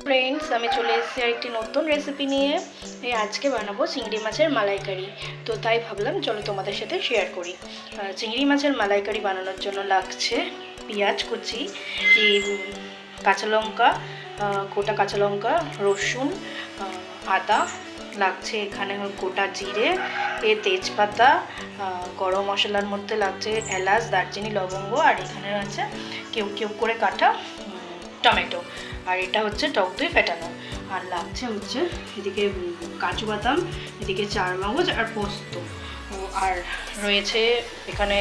Friends, আমি চলে এসেছি একটি নতুন রেসিপি নিয়ে। আজকে বানাবো চিংড়ি মাছের মালাইকারি। তো তাই ভাবলাম চলো তোমাদের সাথে শেয়ার করি। চিংড়ি মাছের মালাইকারি বানানোর জন্য লাগছে পেঁয়াজ কুচি, কাঁচা লঙ্কা, গোটা কাঁচা লঙ্কা, রসুন, আদা, লাগছে এখানে গোটা জিরে, তেজপাতা, গরম মশলার মধ্যে লাগছে এলাচ, দারচিনি, লবঙ্গ, আর এখানে আছে কিউব করে কাটা টমেটো, আর এটা হচ্ছে টক দই ফেটানো, আর লাগছে হচ্ছে এদিকে কাজু বাদাম, এদিকে চার মগজ আর পোস্ত, আর রয়েছে এখানে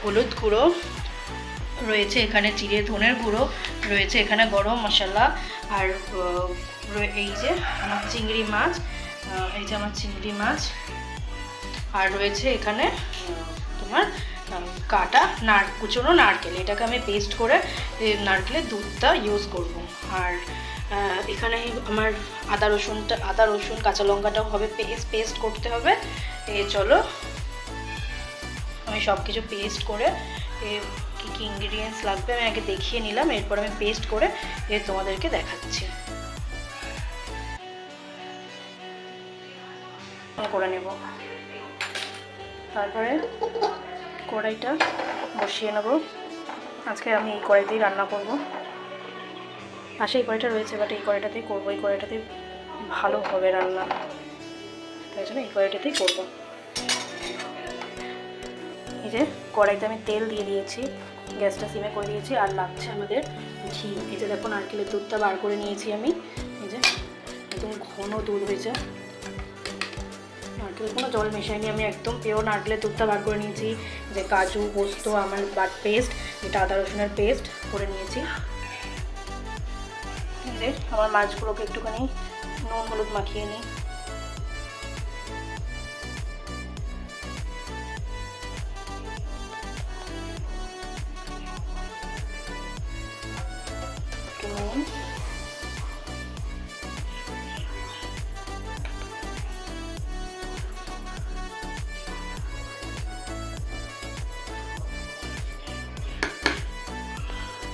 হলুদ গুঁড়ো, রয়েছে এখানে জিরে ধনের গুঁড়ো, রয়েছে এখানে গরম মশলা, আর এই যে আমার চিংড়ি মাছ, আর রয়েছে এখানে তোমার কাটা কুচনো নারকেল। এটাকে আমি পেস্ট করে নারকেলের দুধটা ইউজ করব। আর এখানে আমার আদা রসুন কাঁচা লঙ্কাটাও হবে পেস্ট করতে হবে। চলো আমি সব কিছু পেস্ট করে কী কী ইনগ্রিডিয়েন্টস লাগবে আমি আগে দেখিয়ে নিলাম, এরপর আমি পেস্ট করে তোমাদেরকে দেখাচ্ছি। করে নেব, তারপরে কড়াইটা বসিয়ে নেব। আজকে আমি এই কড়াইতেই রান্না করব। পাশে এই কড়াইটা রয়েছে, বাট এই কড়াইটাতেই করবো। এই কড়াইটাতেই ভালো হবে রান্না, তাই জন্য এই কড়াইটাতেই করবো। এই যে কড়াইতে আমি তেল দিয়ে দিয়েছি, গ্যাসটা সিমে করে দিয়েছি, আর লাগছে আমাদের ঘি। এই যে দেখো নারকেলের দুধটা বার করে নিয়েছি আমি, এই যে একদম ঘন দুধ হয়েছে, নারকেলের কোনো জল মেশাইনি, আমি একদম পিওর নারকেলের দুধটা বার করে নিয়েছি। যে কাজু পোস্ত আমার পেস্ট, এটা আদা রসুনের পেস্ট করে নিয়েছি। যে আমার মাছগুলোকে একটুখানি নুন হলুদ মাখিয়ে নিই। নুন,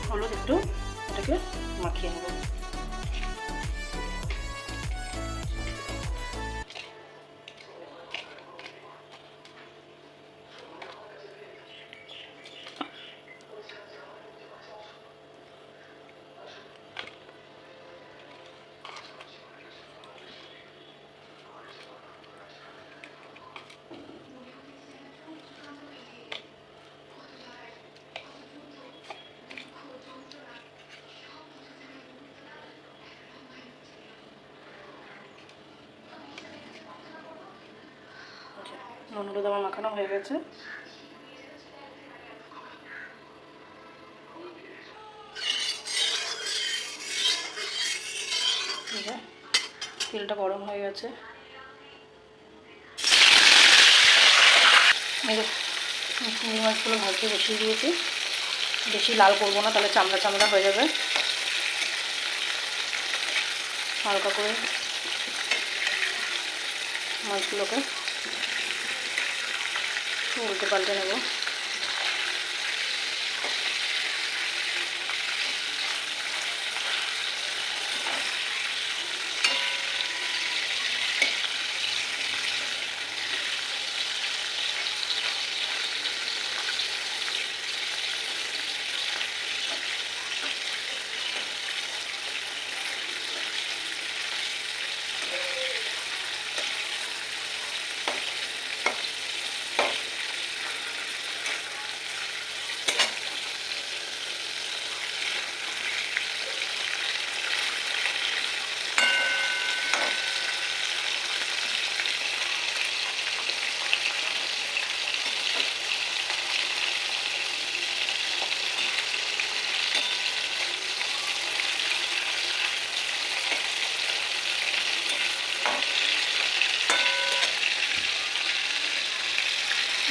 হলুদ একটু এটাকে মাখিয়ে নেব। নুন হলুদ আমার মাখানো হয়ে গেছে। তেলটা গরম হয়ে গেছে, চিংড়ি মাছগুলো ভাজতে বসিয়ে দিয়েছি। বেশি লাল করবো না, তাহলে চামড়া চামড়া হয়ে যাবে। হালকা করে মাছগুলোকে উল্টে পাল্টে নেব।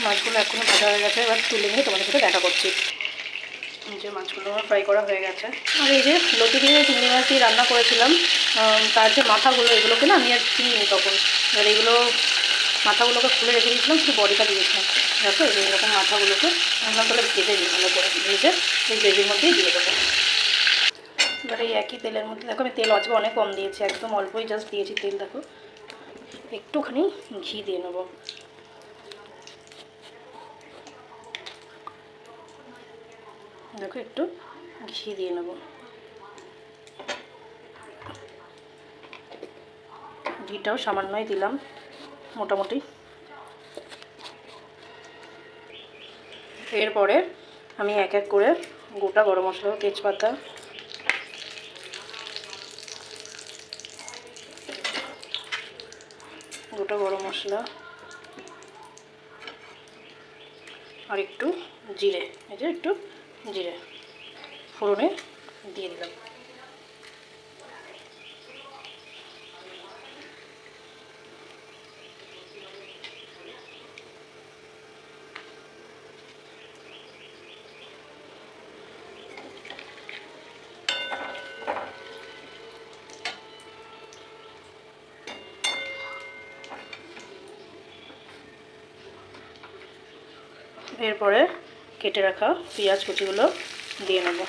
মাছগুলো এখনও ভাজা হয়ে গেছে, এবার তুলে নিয়ে তোমাদের সাথে দেখা করছি। যে মাছগুলো আমার ফ্রাই করা হয়ে গেছে, আর এই যে লতি দিয়ে চিংড়ি মাছ দিয়ে রান্না করেছিলাম, তার যে মাথাগুলো, এগুলোকে না আমি আর চিনি তখন, এবার এগুলো মাথাগুলোকে খুলে রেখে দিয়েছিলাম, শুধু বডিটা দিয়েছিলাম। দেখো এইরকম মাথাগুলোকে আমরা তাহলে ভেজে নিই, ভালো করে ভেজে এই গ্রেভির মধ্যেই দিয়ে দেবো। এবার এই একই তেলের মধ্যে দেখো, আমি তেল আজকে অনেক কম দিয়েছি, একদম অল্পই জাস্ট দিয়েছি তেল। দেখো একটুখানি ঘি দিয়ে নেবো। দেখো একটু ঘি দিয়ে নেব। ঘিটাও সামান্যই দিলাম মোটামুটি। এরপরে আমি এক এক করে গোটা গরম মশলা, তেজপাতা, গোটা গরম মশলা আর একটু জিরে, এই যে একটু জিরে ফোড়নে দিয়ে দিলাম। এরপরে কেটে রাখা পেঁয়াজ কুচিগুলো দিয়ে নেব।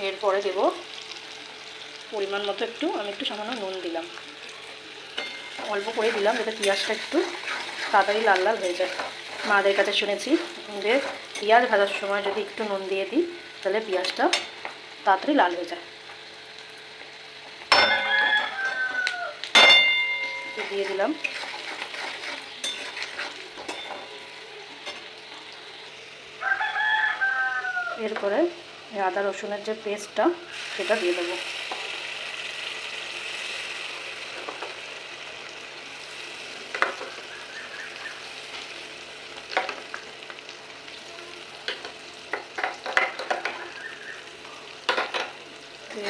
এরপরে দেব পরিমাণ মতো আমি একটু সামান্য নুন দিলাম, অল্প করে দিলাম যাতে পেঁয়াজটা একটু তাড়াতাড়ি লাল লাল হয়ে যায়। মাদের কাছে শুনেছি যে পেঁয়াজ ভাজার সময় যদি একটু নুন দিয়ে দিই তাহলে পেঁয়াজটা তাড়াতাড়ি লাল হয়ে যায়। দিয়ে দিলাম। এরপরে আদা রসুনের যে পেস্টটা সেটা দিয়ে দেবো।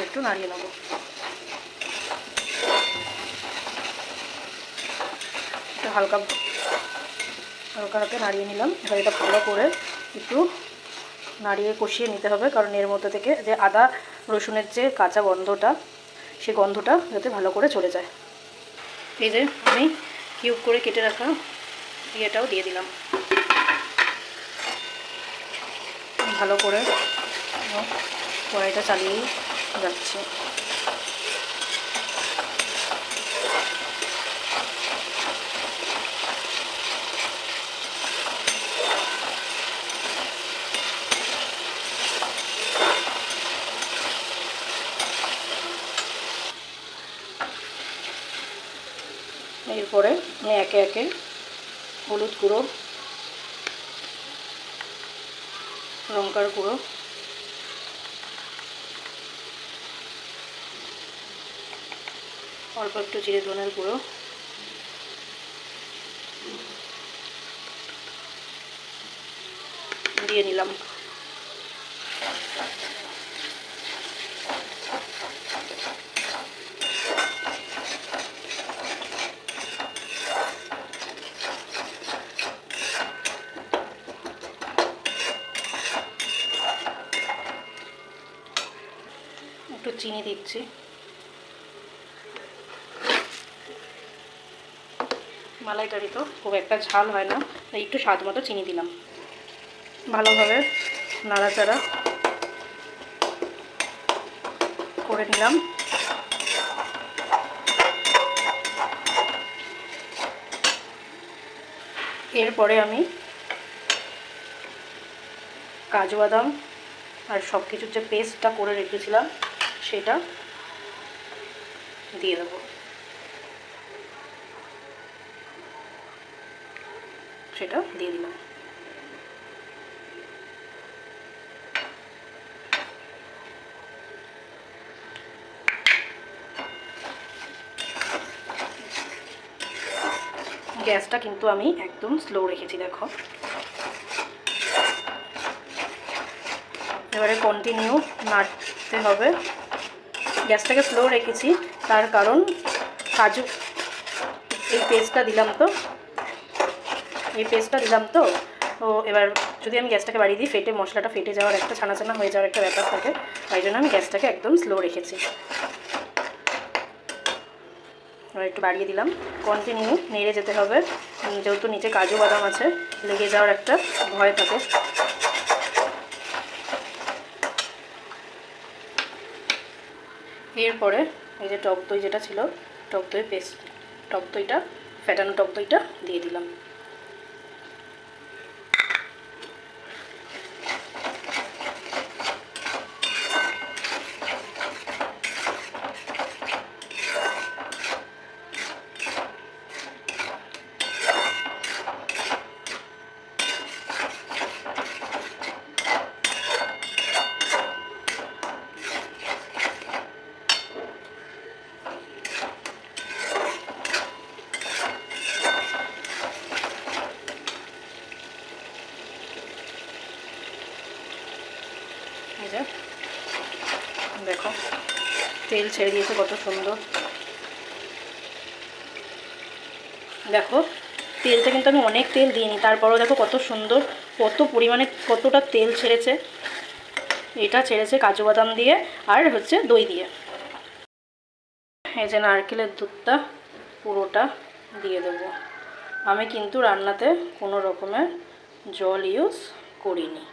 একটু নাড়িয়ে নেবো। হালকা হালকা নাড়িয়ে নিলাম। এবার এটা ভালো করে একটু নাড়িয়ে কষিয়ে নিতে হবে, কারণ এর মধ্যে থেকে যে আদা রসুনের যে কাঁচা গন্ধটা, সেই গন্ধটা যাতে ভালো করে চলে যায়। এই যে আমি কিউব করে কেটে রাখা ইয়েটাও দিয়ে দিলাম। ভালো করে কড়াইটা চালিয়েই যাচ্ছে। এরপরে আমি একে একে হলুদ গুঁড়ো, লঙ্কার গুঁড়ো, অল্প একটু জিরে ধনের গুঁড়ো, দিয়ে নিলাম। একটু চিনি দিচ্ছি। মালাইকারি তো খুব একটা ঝাল হয় না, তাই একটু স্বাদ মতো চিনি দিলাম। ভালোভাবে নাড়াচাড়া করে নিলাম। এরপরে আমি কাজু বাদাম আর সব কিছুর যে পেস্টটা করে রেখেছিলাম সেটা দিয়ে দেবো। সেটা দিয়ে দিলাম। গ্যাসটা কিন্তু আমি একদম স্লো রেখেছি, দেখো। এবারে কন্টিনিউ নাড়তে হবে। গ্যাসটাকে স্লো রেখেছি তার কারণ কাজু এই পেস্টটা দিলাম তো তো এবার যদি আমি গ্যাসটাকে বাড়িয়ে দিই মশলাটা ফেটে যাওয়ার একটা ছানা হয়ে যাওয়ার একটা ব্যাপার থাকে, তাই জন্য আমি গ্যাসটাকে একদম স্লো রেখেছি। এবার একটু বাড়িয়ে দিলাম, কন্টিনিউ নেড়ে যেতে হবে, যেহেতু নিচে কাজু বাদাম আছে, লেগে যাওয়ার একটা ভয় থাকে। এরপরে এই যে টক দই যেটা ছিল, টক দইটা ফেটানো টক দইটা দিয়ে দিলাম। দেখো তেল ছেড়ে দিয়েছে কত সুন্দর। দেখো তেলটা কিন্তু আমি অনেক তেল দিইনি, তারপরেও দেখো কত সুন্দর, কত পরিমাণে কতটা তেল ছেড়েছে। এটা ছেড়েছে কাজু বাদাম দিয়ে আর হচ্ছে দই দিয়ে। এই যে নারকেলের দুধটা পুরোটা দিয়ে দেবো। আমি কিন্তু রান্নাতে কোনো রকমের জল ইউজ করিনি।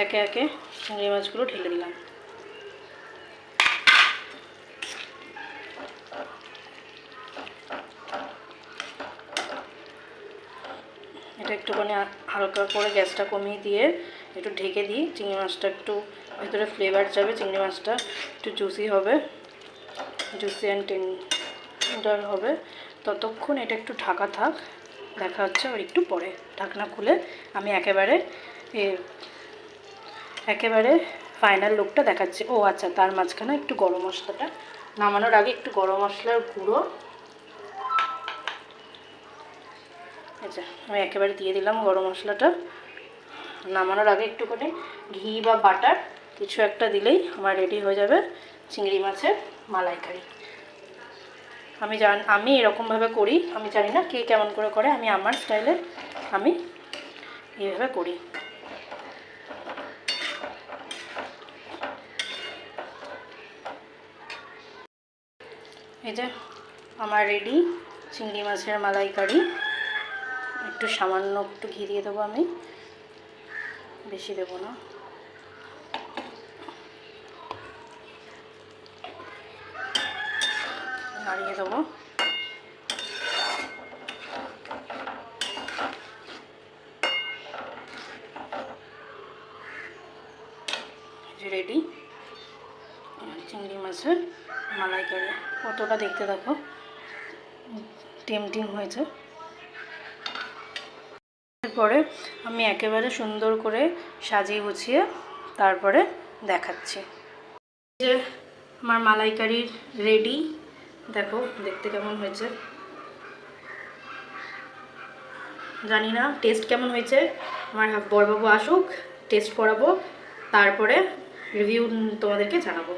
একে একে চিংড়ি মাছগুলো ঢেলে দিলাম। এটা একটুখানি হালকা করে গ্যাসটা কমিয়ে দিয়ে একটু ঢেকে দিই, চিংড়ি মাছটা একটু ভেতরে ফ্লেভার যাবে, চিংড়ি মাছটা একটু জুসি হবে, জুসি অ্যান্ড টেন্ডার হবে। ততক্ষণ এটা একটু ঢাকা থাক, দেখা হচ্ছে আর একটু পরে। ঢাকনা খুলে আমি একেবারে ফাইনাল লুকটা দেখাচ্ছি। ও আচ্ছা, তার মাঝখানে একটু গরম মশলাটা নামানোর আগে একটু গরম মশলার গুঁড়ো, আচ্ছা আমি একেবারে দিয়ে দিলাম গরম মশলাটা। নামানোর আগে একটুখানি ঘি বা বাটার কিছু একটা দিলেই আমার রেডি হয়ে যাবে চিংড়ি মাছের মালাইকারি। আমি এরকমভাবে করি, আমি জানি না কে কেমন করে, আমি আমার স্টাইলে আমি এইভাবে করি। এই যে আমার রেডি চিংড়ি মাছের মালাইকারি। একটু সামান্য একটু ঘি দিয়ে দেবো, আমি বেশি দেবো না। নাড়িয়ে দেবো। রেডি চিংড়ি মাছের মালাইকারি। কতটা দেখতে দেখো টেমটিং হয়েছে। এরপরে আমি একেবারে সুন্দর করে সাজিয়ে গুছিয়ে তারপরে দেখাচ্ছি। যে আমার মালাইকারি রেডি, দেখো দেখতে কেমন হয়েছে। জানি না টেস্ট কেমন হয়েছে, আমার বড়বাবু আসুক, টেস্ট করাবো, তারপরে রিভিউ তোমাদেরকে জানাবো।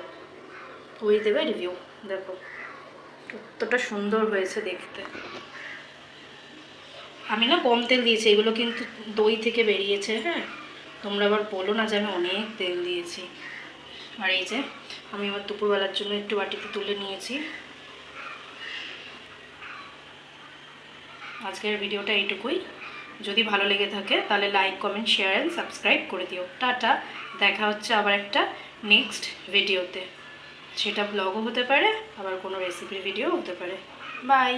ওই দেবে রিভিউ। দেখো কতটা সুন্দর হয়েছে দেখতে। আমি না কম তেল দিয়েছি, এগুলো কিন্তু দই থেকে বেরিয়েছে। হ্যাঁ, তোমরা আবার বলো না যে আমি অনেক তেল দিয়েছি। আর এই যে আমি আমার দুপুরবেলার জন্য একটু বাটিতে তুলে নিয়েছি। আজকের ভিডিওটা এইটুকুই। যদি ভালো লেগে থাকে তাহলে like, comment, share and subscribe করে দিও। টাটা, দেখা হচ্ছে আবার একটা নেক্সট ভিডিওতে। সেটা ব্লগও হতে পারে, আবার কোনো রেসিপির ভিডিও হতে পারে। বাই।